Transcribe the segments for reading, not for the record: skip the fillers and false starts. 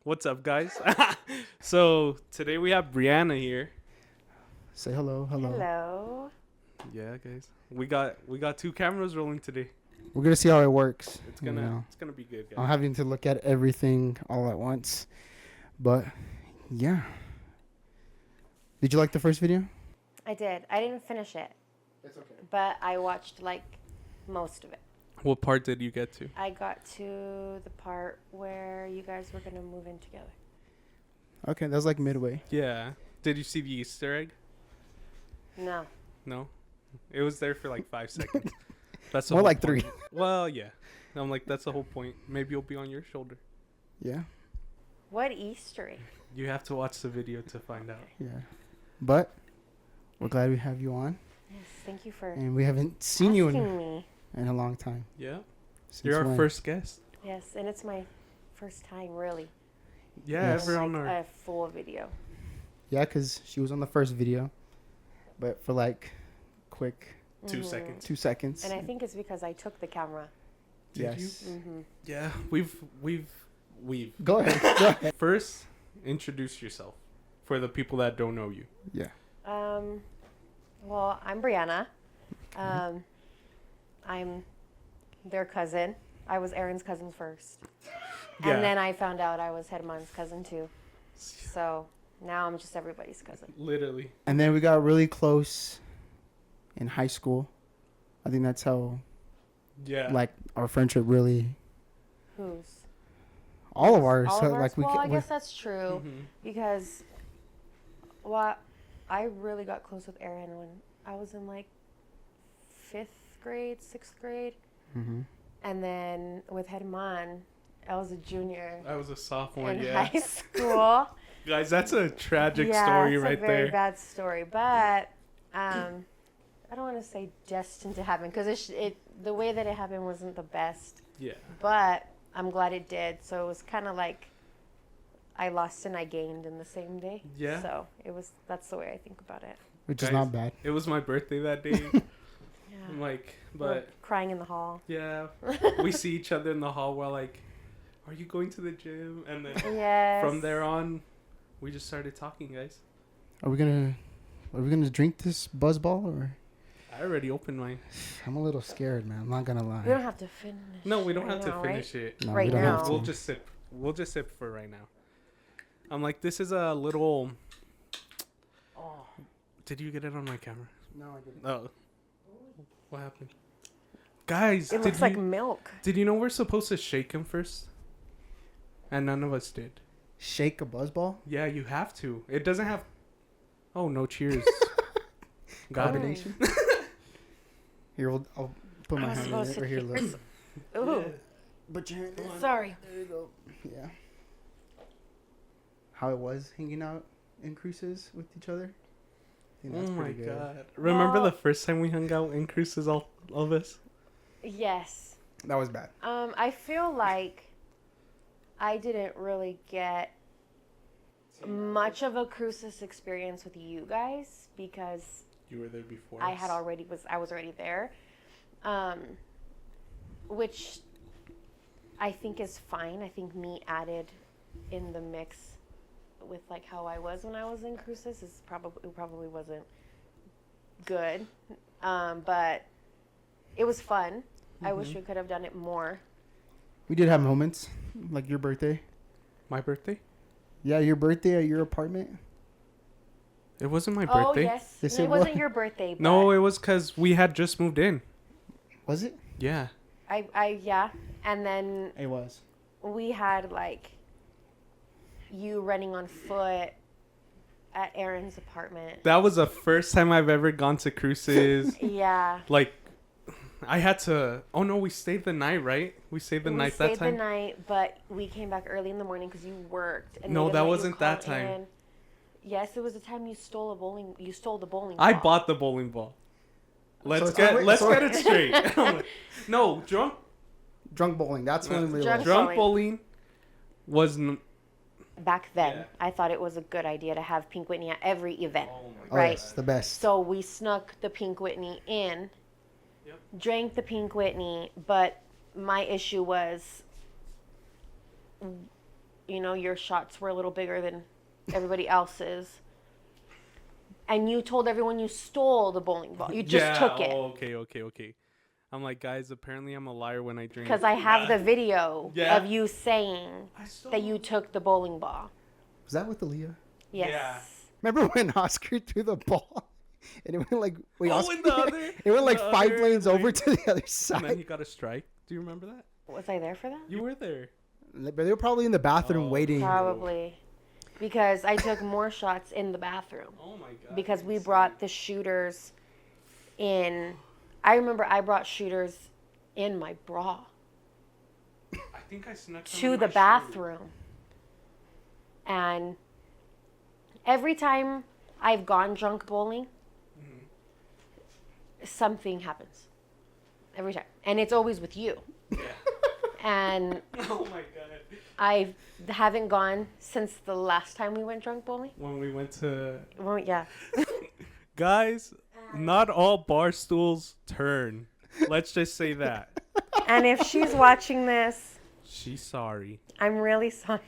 What's up, guys? So today we have Brianna here. Say hello, hello. Hello. Yeah, guys. We got two cameras rolling today. We're gonna see how it works. It's gonna be good, I'm guys. having to look at everything all at once, but yeah. Did you like the first video? I did. I didn't finish it, It's okay. but I watched like most of it. What part did you get to? I got to the part where you guys were gonna move in together. Okay, that was like midway. Yeah. Did you see the Easter egg? No. No. It was there for like 5 seconds. That's the More whole like point. 3. Well, yeah. I'm like, that's the whole point. Maybe you'll be on your shoulder. Yeah, What Easter egg? You have to watch the video to find out. yeah. But we're glad we have you on, Yes. Thank you for and we haven't seen you asking me. in a long time. Yeah. Since You're our when? first guest. Yes, and it's my first time really. Yeah, Yes. ever on like our. a full video. Yeah, because she was on the first video, but for like quick 2 Mhm. seconds. 2 seconds. And I think it's because I took the camera. Did yes. Mm-hmm. Yeah, we've. Go ahead. Go ahead. First, introduce yourself for the people that don't know you. Yeah. Well, I'm Brianna. I'm their cousin. I was Aaron's cousin first. Yeah. And then I found out I was Hedman's cousin too. So now I'm just everybody's cousin. Literally. And then we got really close in high school. I think that's how Yeah. like our friendship really Who's? all of ours. All So, of ours? like we Well, ca- I guess that's true Mhm. because, well, I really got close with Aaron when I was in like 5th grade, 6th grade. Mhm. And then with Hedman, I was a junior I was a sophomore. in Yeah. high school. Guys, that's a tragic yeah, story it's right a very there. bad story, but I don't want to say destined to happen because the way that it happened wasn't the best, Yeah. but I'm glad it did. So it was kind of like I lost and I gained in the same day. Yeah. So that's the way I think about it. Which is Guys, not bad. It was my birthday that day. Yeah. I'm like, We're but crying in the hall. yeah, we see each other in the hall. We're like, are you going to the gym? And then Yes. from there on, we just started talking, guys. Are we gonna drink this buzzball or? I already opened mine. I'm a little scared, man. I'm not gonna lie. We don't have to finish. No, we don't right have to now, finish it. No, right we don't now. have to. We'll just sip. We'll just sip for right now. I'm like, this is a little. Oh. Did you get it on my camera? No, I didn't. Oh. What happened? Guys, It looks like milk. did you know we're supposed to shake him first? And none of us did. Shake a buzzball. Yeah, you have to. It doesn't have. Oh, no cheers. Got it. Carbonation. Here, I'll put my I was hand in supposed it to right here. keep Look. this- Ooh. Put your hand in. Sorry. There you go. Yeah. How it was hanging out in cruises with each other. I think Oh that's my pretty good. god. Remember Well- the first time we hung out in cruises, all of us? Yes. That was bad. I feel like I didn't really get much of a cruises experience with you guys because You were there before I us. had I was already there, which I think is fine. I think me added in the mix with like how I was when I was in cruises is probably wasn't good, but it was fun. I wish we could have done it more. We did have moments, like your birthday. My birthday? Yeah, your birthday at your apartment. It wasn't my Oh birthday. yes, Yes, it it wasn't was. your birthday. But No, it was because we had just moved in. Was it? Yeah. yeah, and then It was. we had like you running on foot at Aaron's apartment. That was the first time I've ever gone to cruises. Yeah. Like, I had to. Oh no, we stayed the night, right? We stayed the night that We stayed time. the night, but we came back early in the morning because you worked. And No, they didn't that let you wasn't that call time. in. Yes, it was the time you stole the bowling I ball. bought the bowling ball. Let's it's get already- let's so- get it straight. No, Drunk bowling. That's when we Drunk were. drunk bowling. bowling was. Back then, Yeah. I thought it was a good idea to have Pink Whitney at every event. Oh my Oh, Right. yes, the best. So we snuck the Pink Whitney in, Yep. drank the Pink Whitney, but my issue was your shots were a little bigger than everybody else's. And you told everyone you stole the bowling ball. You just took it. Oh, okay. I'm like, guys, apparently I'm a liar when I drink. Because I have the video Yeah. of you saying that you took the bowling ball. Was that with Aaliyah? Yes. Yeah. Remember when Oscar threw the ball and it went like wait, Oh, Oscar, in the other, it went like the 5 other, lanes over like- to the other And then he side. got a strike. Do you remember that? Was I there for that? You were there. But they were probably in the bathroom Oh. waiting. Probably. Because I took more shots in the bathroom. Oh my god. Because we brought the shooters in. I remember I brought shooters in my bra I think I snuck some to in the my shoe. bathroom. And every time I've gone drunk bowling, something happens. Every time. And it's always with you. Yeah. And Oh my god. I haven't gone since the last time we went drunk bowling. When we went to Well, yeah. guys, not all bar stools turn. Let's just say that. And if she's watching this, She's sorry. I'm really sorry.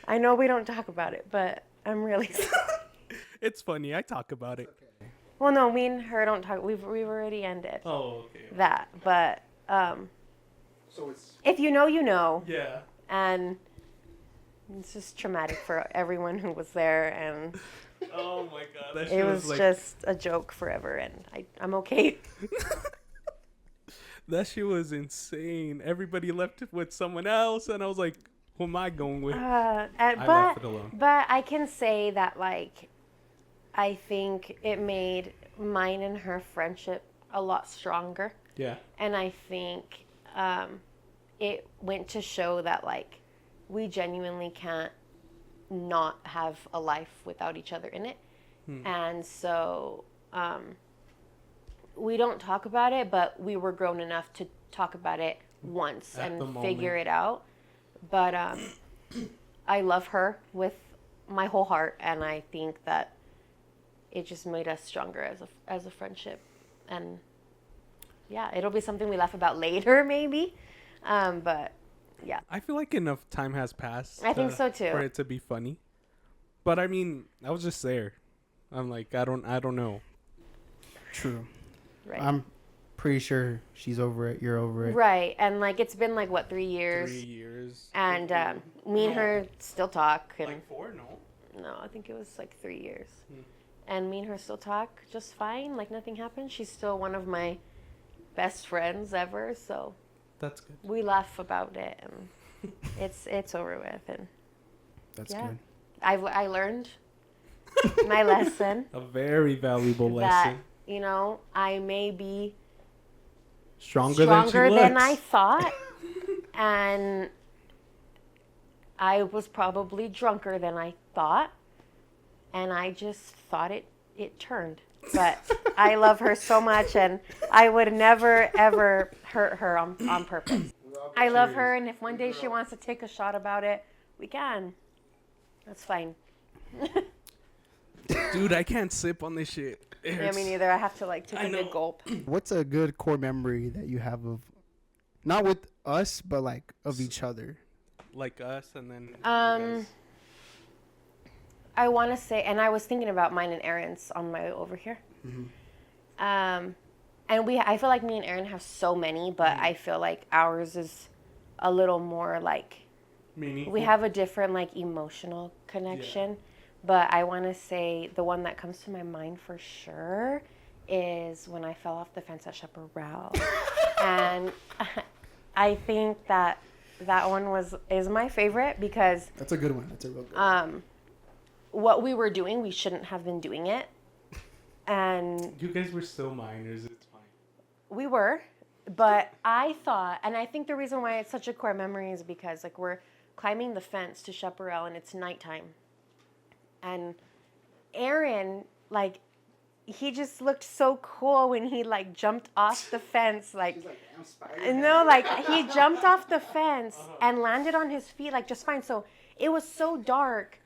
I know we don't talk about it, but I'm really sorry. It's funny. I talk about it. Well, no, me and her don't talk. We've already ended Oh, okay. that. But So it's if you know, you know. yeah. And it's just traumatic for everyone who was there. And Oh my god. That it shit was like just a joke forever. And I'm okay. that shit was insane. Everybody left with someone else, and I was like, "Who am I going with?" I left it alone. But I can say that, like, I think it made mine and her friendship a lot stronger. Yeah. And I think it went to show that, like, we genuinely can't not have a life without each other in it. And so we don't talk about it, but we were grown enough to talk about it once At the and figure moment. it out. But I love her with my whole heart, and I think that it just made us stronger as a friendship. And yeah, it'll be something we laugh about later, maybe. But yeah, I feel like enough time has passed. I think so too. For it to be funny. But I mean, I was just there. I'm like, I don't know. True. right. I'm pretty sure she's over it. You're over it. Right, and like it's been like what 3 years, 3 years. and me and her still talk. And Like 4, no. no, I think it was like 3 years, and me and her still talk just fine. Like nothing happened. She's still one of my best friends ever. So That's good. we laugh about it, and it's over with. And That's Yeah. good. I learned my lesson A very valuable that lesson. I may be Stronger than I thought, and I was probably drunker than I thought, and I just thought it turned. But I love her so much, and I would never ever hurt her on purpose. I love her, and if one day she wants to take a shot about it, we can. That's fine. Dude, I can't sip on this shit. It Yeah, hurts. me neither. I have to like take I a know. good gulp. What's a good core memory that you have of, not with us, but like of each other? Like us, and then. you Um, guys. I want to say, and I was thinking about mine and Aaron's on my way over here. And I feel like me and Aaron have so many, but I feel like ours is a little more like Meaningful. we have a different like emotional connection. But I want to say the one that comes to my mind for sure is when I fell off the fence at Chaparral. And I think that one is my favorite because That's a good one. That's a real good one. what we were doing, we shouldn't have been doing it. And You guys were still minors. It's fine. we were, but I thought, and I think the reason why it's such a core memory is because like we're climbing the fence to Chaparral and it's nighttime. And Aaron, like, he just looked so cool when he like jumped off the fence, like no, like he jumped off the fence and landed on his feet like just fine. So it was so dark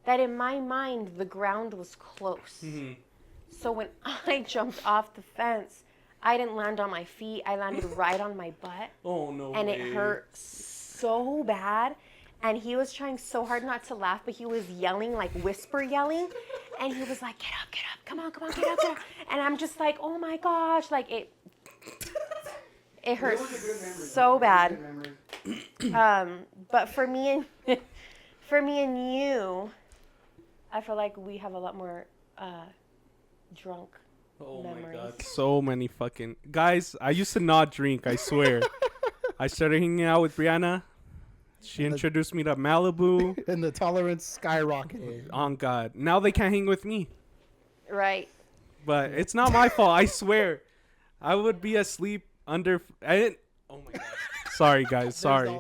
that in my mind the ground was close. So when I jumped off the fence, I didn't land on my feet. I landed right on my butt, Oh no. and it hurt so bad. And he was trying so hard not to laugh, but he was yelling, like whisper yelling. And he was like, get up, come on, get up. And I'm just like, oh my gosh, like it hurts so bad. But for me and you, I feel like we have a lot more drunk memories. My God. So many fucking... Guys, I used to not drink, I swear. I started hanging out with Brianna. She introduced me to Malibu. And the tolerance skyrocketed. On God. Now they can't hang with me. Right. But it's not my fault, I swear. I would be asleep under... Oh my God. Sorry, guys. Sorry.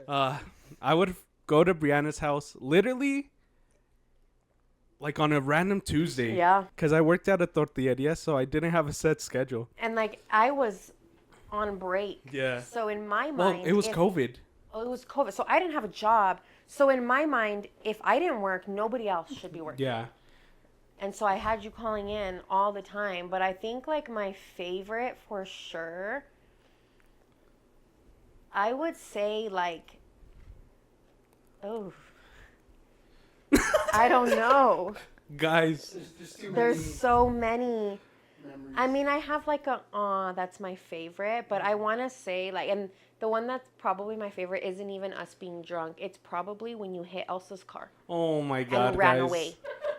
I would go to Brianna's house literally like on a random Tuesday. Yeah. Because I worked at a tortilleria, so I didn't have a set schedule. And like I was on break. Yeah. So in my mind... Well, it was COVID. Oh, it was COVID. So I didn't have a job. So in my mind, if I didn't work, nobody else should be working. Yeah. And so I had you calling in all the time. But I think like my favorite for sure, I would say like, I don't know. Guys. There's so many. I mean, I have like that's my favorite. But I want to say like, and the one that's probably my favorite isn't even us being drunk. It's probably when you hit Elsa's car. Oh my God, and ran guys. away.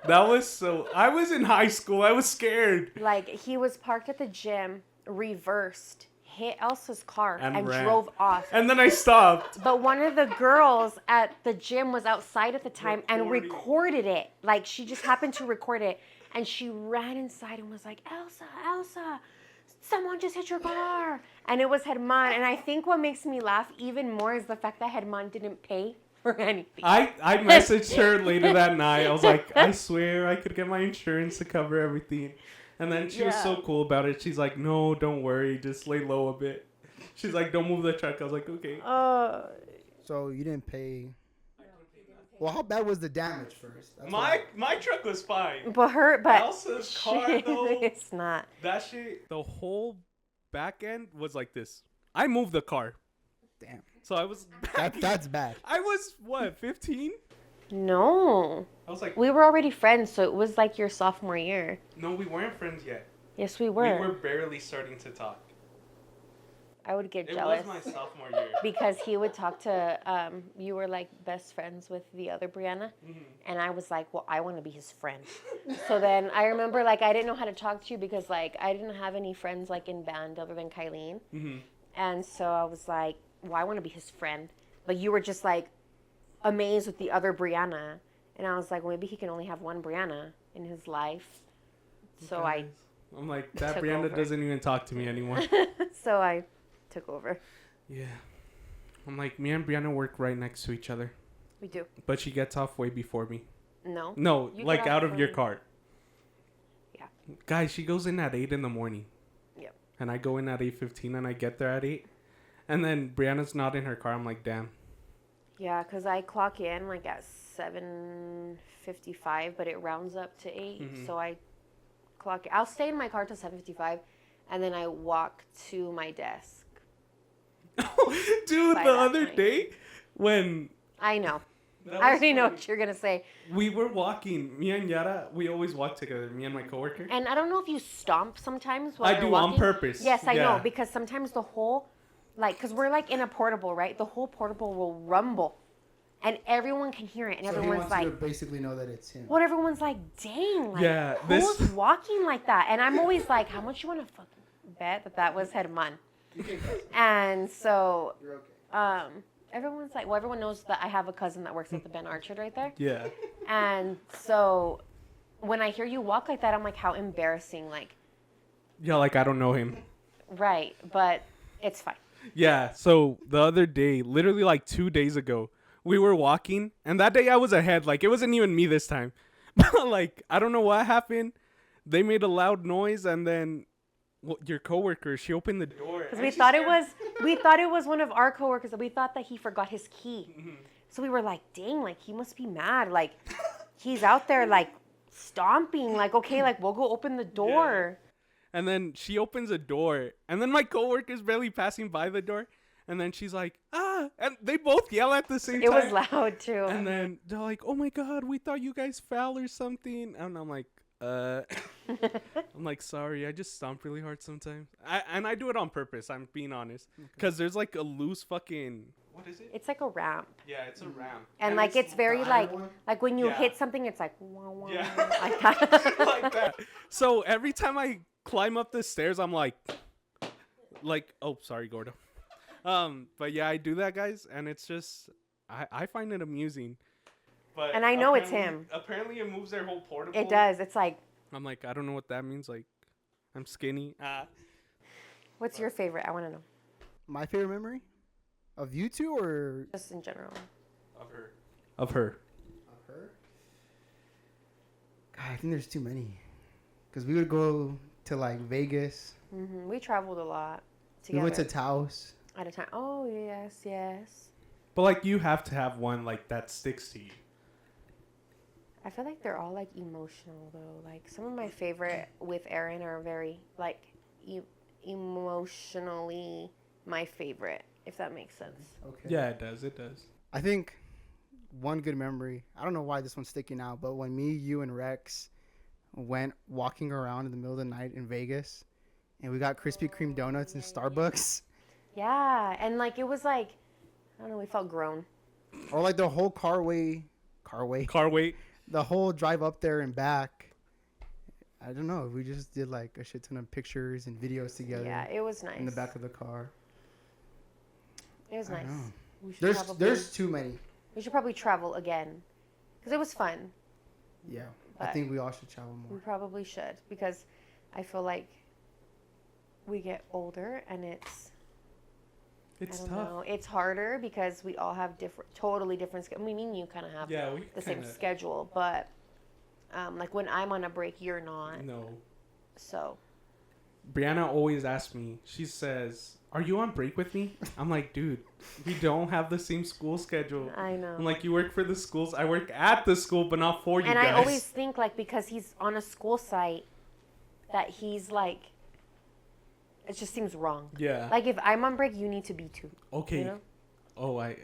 That was so... I was in high school. I was scared. Like, he was parked at the gym, reversed, hit Elsa's car, and ran. drove off. And then I stopped. But one of the girls at the gym was outside at the time and recorded it. Like, she just happened to record it. And she ran inside and was like, Elsa, someone just hit your car. And it was Herman. And I think what makes me laugh even more is the fact that Herman didn't pay for anything. I messaged her later that night. I was like, I swear I could get my insurance to cover everything. And then she was so cool about it. She's like, no, don't worry. Just lay low a bit. She's like, don't move the truck. I was like, okay. So you didn't pay... Well, how bad was the damage first? That's My truck was fine. But Elsa's car, though. It's not. That shit, the whole back end was like this. I moved the car. Damn. So I was... That's bad. I was, what, 15? No. I was like... We were already friends, so it was like your sophomore year. No, we weren't friends yet. Yes, we were. We were barely starting to talk. I would get It jealous. was my sophomore year. Because he would talk to, you were like best friends with the other Brianna. Mm-hmm. And I was like, well, I want to be his friend. So then I remember like I didn't know how to talk to you because like I didn't have any friends like in band other than Kylene. Mm-hmm. And so I was like, well, I want to be his friend. But you were just like amazed with the other Brianna. And I was like, well, maybe he can only have one Brianna in his life. So I'm like, that Brianna doesn't even talk to me anymore. So I took over. Yeah. I'm like, me and Brianna work right next to each other. We do. But she gets off way before me. No. No, like out of your car. Yeah. Guys, she goes in at 8 in the morning. Yep. And I go in at 8:15 and I get there at 8. And then Brianna's not in her car. I'm like, damn. Yeah, because I clock in like at 7:55, but it rounds up to 8. Mm-hmm. So I clock. I'll stay in my car till 7:55, and then I walk to my desk. Dude, the other day when... I know. I already know what you're going to say. We were walking. Me and Yara, we always walk together. Me and my coworker. And I don't know if you stomp sometimes while you're walking. I do on purpose. Yes, I know. Because sometimes the whole... Like, because we're like in a portable, right? The whole portable will rumble. And everyone can hear it. And so everyone's like... you to basically know that it's him. Well, everyone's like, dang. Like, yeah. Who's walking like that? And I'm always like, how much you want to fucking bet that was Herman? And so... You're okay. Everyone's like... Well, everyone knows that I have a cousin that works at the Ben Archer right there. Yeah. And so... When I hear you walk like that, I'm like, how embarrassing. Like... Yeah, like I don't know him. Right. But it's fine. Yeah, so the other day, literally like 2 days ago, we were walking, and that day I was ahead. Like, it wasn't even me this time. But, like, I don't know what happened. They made a loud noise, and then your coworker, she opened the door. Because we thought it was one of our coworkers. We thought that he forgot his key. Mm-hmm. So we were like, dang, like, he must be mad. Like, he's out there, like, stomping. Like, okay, like, we'll go open the door. Yeah. And then she opens a door, and then my coworker's barely passing by the door, and then she's like, yeah. And they both yell at the same It time. was loud too. And then they're like, oh my God, we thought you guys fell or something. And I'm like, I'm like, sorry, I just stomp really hard sometimes. I do it on purpose, I'm being honest. Because there's like a loose fucking, what is it? It's like a ramp. Yeah, it's a ramp. And like it's very the like iron one? like when you Yeah. hit something, it's like wah, wah, Yeah. wah, like that. Like that. So every time I climb up the stairs, I'm like, oh, sorry, Gordo. But yeah, I do that, guys, and it's just, I find it amusing. But And I know it's him. Apparently, it moves their whole portable. It does. It's like, I'm like, I don't know what that means. Like, I'm skinny. what's your favorite? I want to know. My favorite memory of you two or Just in general. Of her. Of her. of her? God, I think there's too many. Because we would go to like Vegas. We traveled a lot together. We went to Taos. at a time. Oh, yes, yes. But like, you have to have one like that sticks to you. I feel like they're all like emotional though. Like some of my favorite with Aaron are very like emotionally my favorite, if that makes sense. Okay. Yeah, it does. It does. I think one good memory, I don't know why this one's sticking out, but when me, you, and Rex went walking around in the middle of the night in Vegas and we got Krispy Kreme donuts in Starbucks. Yeah, and like it was like, I don't know, we felt grown. Or like the whole car Weight. the whole drive up there and back. I don't know. We just did like a shit ton of pictures and videos together. Yeah, it was nice. In the back of the car. It was I nice. know. We should There's too many. We should probably travel again, because it was fun. Yeah, I But think we all should travel we more. probably should, because I feel like we get older and it's It's I don't tough. know. It's harder because we all have totally different. I mean, me and you kind of have Yeah, we the same kinda- schedule, but like when I'm on a break, you're not. No. So Brianna always asks me. She says, "Are you on break with me?" I'm like, "Dude, we don't have the same school schedule." I know. I'm like, "You work for the schools. I work at the school, but not for you and guys." I always think like because he's on a school site, that he's like. It just seems wrong. Yeah. Like if I'm on break, you need to be too. Okay. You know? Oh, I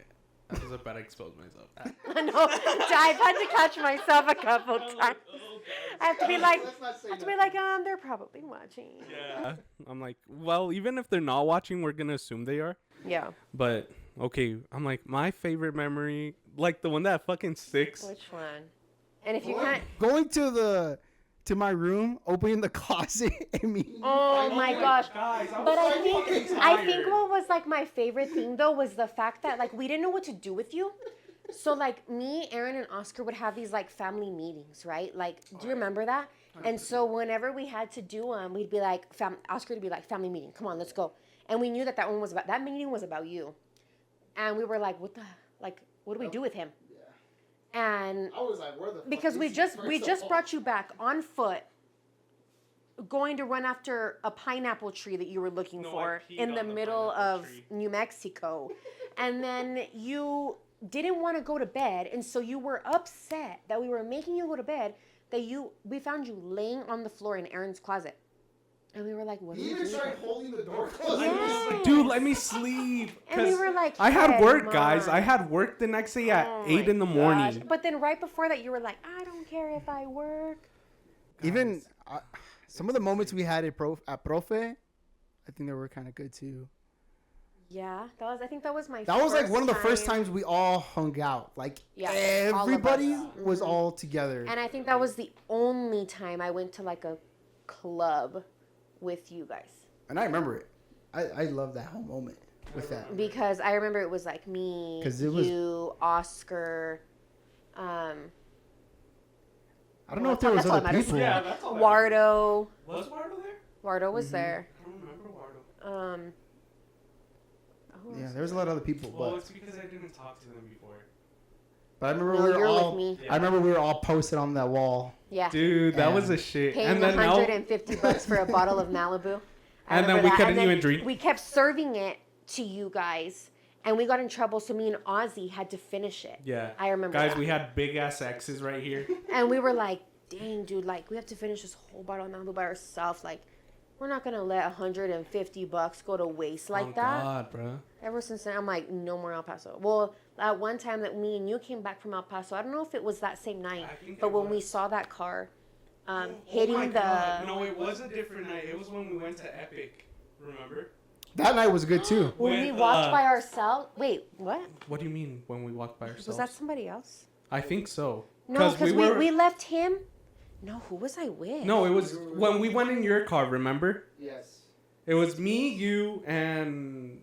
was about to expose myself. No, I've had to catch myself a couple times. I have to be like, they're probably watching. Yeah. I'm like, well, even if they're not watching, we're gonna assume they are. Yeah. But okay, I'm like, my favorite memory, like the one that fucking sticks. Which one? And if you can't, Going to my room, opening the closet, and me. oh my gosh. Guys, But I think what was like my favorite thing though was the fact that like we didn't know what to do with you. So like me, Aaron, and Oscar would have these like family meetings, right? Like, do you remember that? And so whenever we had to do them, we'd be like, Oscar would be like, family meeting, come on, let's go. And we knew that that meeting was about you. And we were like, what do we do with him? And I was like, where the fuck because is we he, just first of all? brought you back on foot, going to run after a pineapple tree that you were looking No, I for peed in on the the middle pineapple of tree. New Mexico, and then you didn't want to go to bed, and so you were upset that we were making you go to bed. We found you laying on the floor in Aaron's closet, and we were like, "What?" He even tried holding the door closed. Yeah. Dude, let me sleep. And we 'Cause were like, I had "Hey, work, guys. Mom." I had work the next day at Oh 8 in the my morning. gosh. But then right before that, you were like, I don't care if I work. Even some of the moments we had at Profe, I think they were kind of good too. Yeah, I think that was my That was like first one of the first time. times we all hung out. Like Yeah, everybody all of us. was all together. And I think that was the only time I went to like a club with you guys. And I remember it. I love that whole moment with that. Because I remember it was like me, 'Cause it was- you, Oscar, I don't know if there was that's all other that matters. people. Yeah, that's all. Wardo. Was Wardo there? Wardo was there. I don't remember Wardo. Who Yeah, else? there was a lot of other people, Well, but it's because I didn't talk to them before. I remember No, we were you're all. with me. I remember we were all posted on that wall. Yeah. Dude, that Yeah. was a shit. Paying And then now, $150 for a bottle of Malibu. I And then remember we that. couldn't then even drink. We kept serving it to you guys, and we got in trouble. So me and Ozzy had to finish it. yeah, I remember guys, that. we had big ass X's right here. And we were like, dang, dude, like, we have to finish this whole bottle of Malibu by ourselves. Like, we're not gonna let $150 go to waste like that. God, bro. Ever since then, I'm like, no more El Paso. Well, that one time that me and you came back from El Paso, I don't know if it was that same night, but when we saw that car hitting my the... God. No, it was a different night. It was when we went to Epic. Remember? That night was good too. When we walked by ourselves... Wait, what? What do you mean when we walked by ourselves? Was that somebody else? I think so. No, because we left him... No, who was I with? No, it was when we went in your car, remember? Yes. It was me, you, and...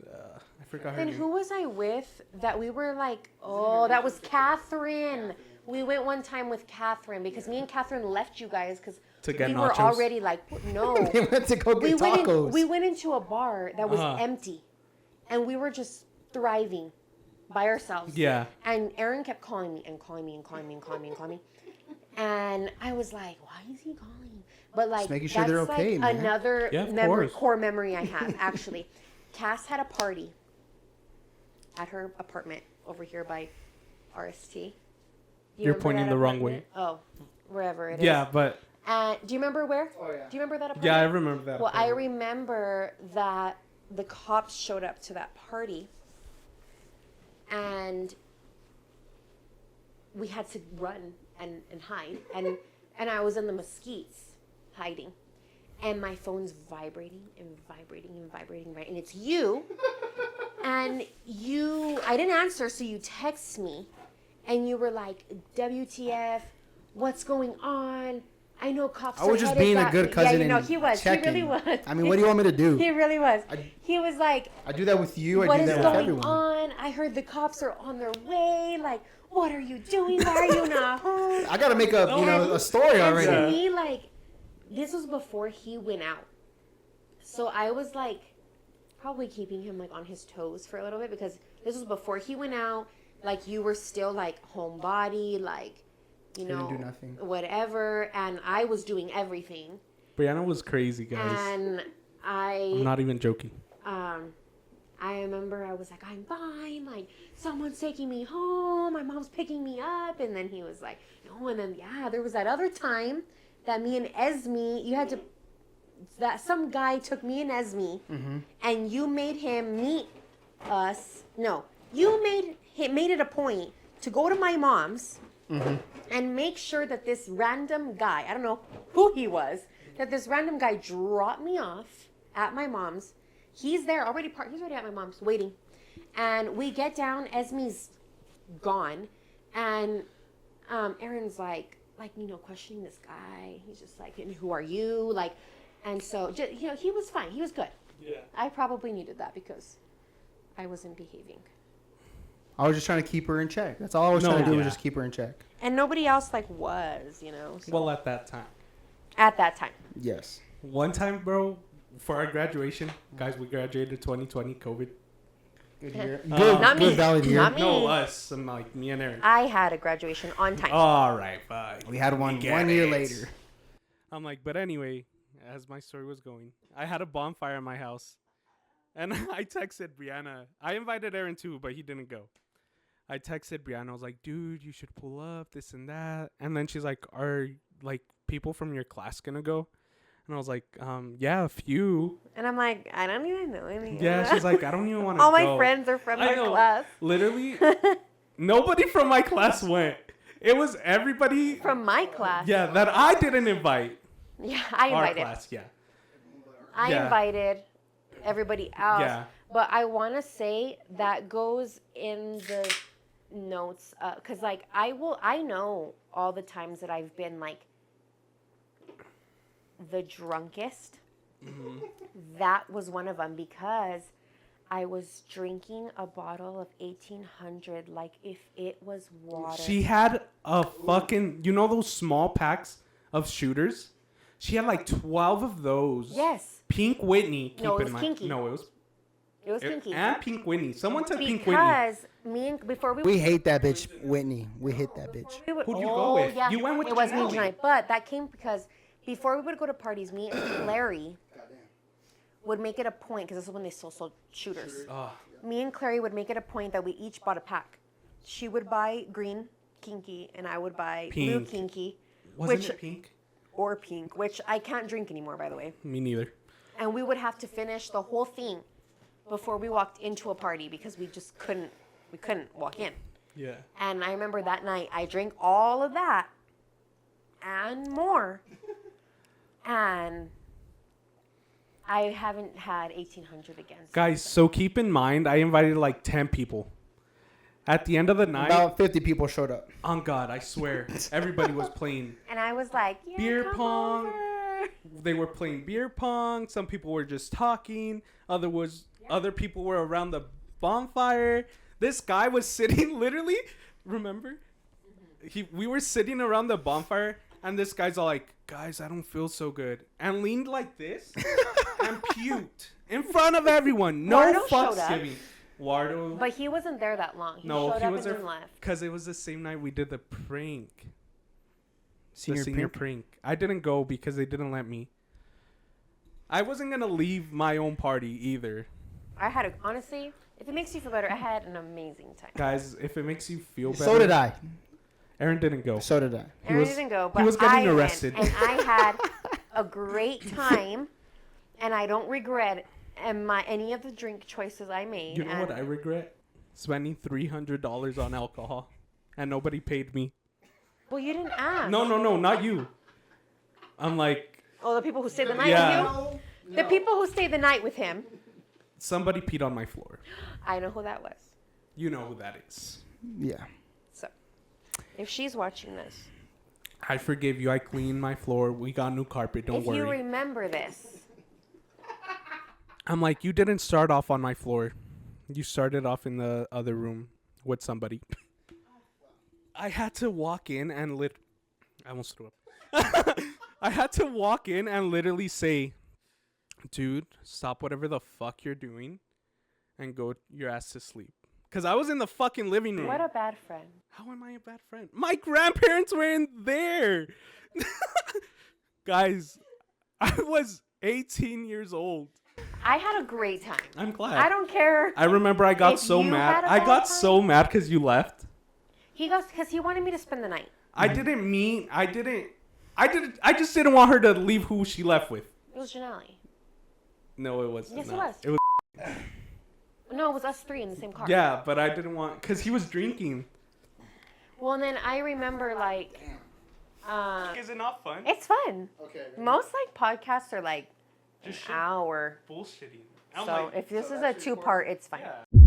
I forgot her Then name. who was I with that we were like... Oh, that was Catherine. We went one time with Catherine because me and Catherine left you guys because To get we nachos. were already like... No. They went to go get tacos. We went into a bar that was empty. And we were just thriving by ourselves. Yeah. And Aaron kept calling me and calling me and calling me and calling me and calling me. And I was like, why is he calling? But like, Just making sure they're okay, like man. another Yeah, of course. core memory I have, actually. Cass had a party at her apartment over here by RST. Do you You're remember pointing that the wrong apartment? way. Oh, wherever it is. Yeah, but... Do you remember where? Oh, yeah. Do you remember that apartment? Yeah, I remember that. Well, I remember that the cops showed up to that party and we had to run and hide. And I was in the mesquites hiding. And my phone's vibrating and vibrating and vibrating, right? And it's you. And I didn't answer, so you text me. And you were like, WTF, what's going on? I know cops I was just being a good cousin. Yeah, you know, and he was. checking. He really was. I mean, what do you want me to do? He really was. He was like, I do that with you. I what do is that with going everyone. on? I heard the cops are on their way. Like, what are you doing? Why are you not home? I gotta make a story And already. to me, like, this was before he went out. So I was like, probably keeping him like on his toes for a little bit because this was before he went out. Like, you were still like homebody, like, you know, Didn't do nothing. whatever. And I was doing everything. Brianna was crazy, guys. And I'm not even joking. I remember I was like, I'm fine. Like, someone's taking me home. My mom's picking me up. And then he was like, no. And then, yeah, there was that other time that me and Esme, that some guy took me and Esme and you made him meet us. No, you made it a point to go to my mom's and make sure that this random guy, I don't know who he was, that this random guy dropped me off at my mom's. He's there already he's already at my mom's waiting. And we get down, Esme's gone. And Aaron's like, you know, questioning this guy. He's just like, and who are you? Like, and so, just, you know, he was fine. He was good. Yeah. I probably needed that because I wasn't behaving. I was just trying to keep her in check. That's all I was trying to do was just keep her in check. And nobody else, like, was, you know. So. Well, at that time. At that time. Yes. One time, bro, for our graduation, guys, we graduated 2020, COVID. Good year. Not me. Good valid year. Not me. No, us. I'm like, me and Aaron. I had a graduation on time. All right, fine. We had one get year it. later. I'm like, but anyway, as my story was going, I had a bonfire in my house. And I texted Brianna. I invited Aaron too, but he didn't go. I texted Brianna. I was like, dude, you should pull up, this and that. And then she's like, are, like, people from your class going to go? And I was like, yeah, a few. And I'm like, I don't even know any. Yeah, she's like, I don't even want to go. All my friends are from I my know. class. Literally, nobody from my class went. It was everybody. From my class. Yeah, that I didn't invite. Yeah, I Our invited. class, yeah. I Yeah. invited everybody else. Yeah. But I want to say that goes in the notes. Because, like, I know all the times that I've been, like, the drunkest. Mm-hmm. That was one of them because I was drinking a bottle of 1800 like if it was water. She had a fucking, you know those small packs of shooters? She had like 12 of those. Yes. Pink Whitney. No, keep it in was mind. Kinky. No, It was kinky. And Pink Whitney. Someone took Pink Whitney. Because before We hate that bitch, Whitney. We hate that bitch. we would, Who'd you go with? Yeah, You went with it was me Janelle. and Janelle. But that came because before we would go to parties, me and Clary would make it a point, because this is when they still sold shooters. Oh, Me and Clary would make it a point that we each bought a pack. She would buy green kinky, and I would buy blue Pink. kinky. wasn't which, it pink? Or pink, which I can't drink anymore, by the way. Me neither. And we would have to finish the whole thing before we walked into a party because we just couldn't walk in. Yeah. And I remember that night I drank all of that and more. And I haven't had 1800 again. Guys, so keep in mind, I invited like 10 people. At the end of the night, About 50 people showed up. on God, I swear, everybody was playing And I was like, yeah, beer come pong. over. They were playing beer pong. Some people were just talking. Other people were around the bonfire. This guy was sitting literally. Remember, we were sitting around the bonfire, and this guy's all like, "Guys, I don't feel so good," and leaned like this and puked in front of everyone. No Wardo showed fucks up. given. Wardo. But he wasn't there that long. He showed up and then left. because it was the same night we did the prank. Senior The senior prank. I didn't go because they didn't let me. I wasn't gonna leave my own party either. Honestly, if it makes you feel better, I had an amazing time. Guys, if it makes you feel better. So did I. Aaron didn't go. So did I. Aaron didn't go, but he was getting I arrested. went, and I had a great time, and I don't regret any of the drink choices I made. You know what I regret? Spending $300 on alcohol, and nobody paid me. Well, you didn't ask. No, not you. I'm like, Oh, the people who stayed the night Yeah. with you? The people who stayed the night with him. somebody peed on my floor. I know who that was. You know who that is. Yeah. So, if she's watching this, I forgive you. I cleaned my floor. We got new carpet. Don't if you worry. remember this, I'm like, you didn't start off on my floor. You started off in the other room with somebody. I had to walk in and I almost threw up. I had to walk in and literally say, dude, stop whatever the fuck you're doing and go your ass to sleep. Because I was in the fucking living room. what a bad friend. How am I a bad friend? My grandparents were in there. Guys, I was 18 years old. I had a great time. I'm glad. I don't care. I remember I got If so you mad. had a I bad got time? so mad because you left. He goes because he wanted me to spend the night. I just didn't want her to leave who she left with. It was Janelle. No, it was Yes, it not. was. It was. No, it was us three in the same car. Yeah, but I didn't want because he was drinking. Well, and then I remember like, Is it not fun? it's fun. Okay. Most like podcasts are like Just an hour. bullshitting. So if this is a 2-part, it's fine. Yeah.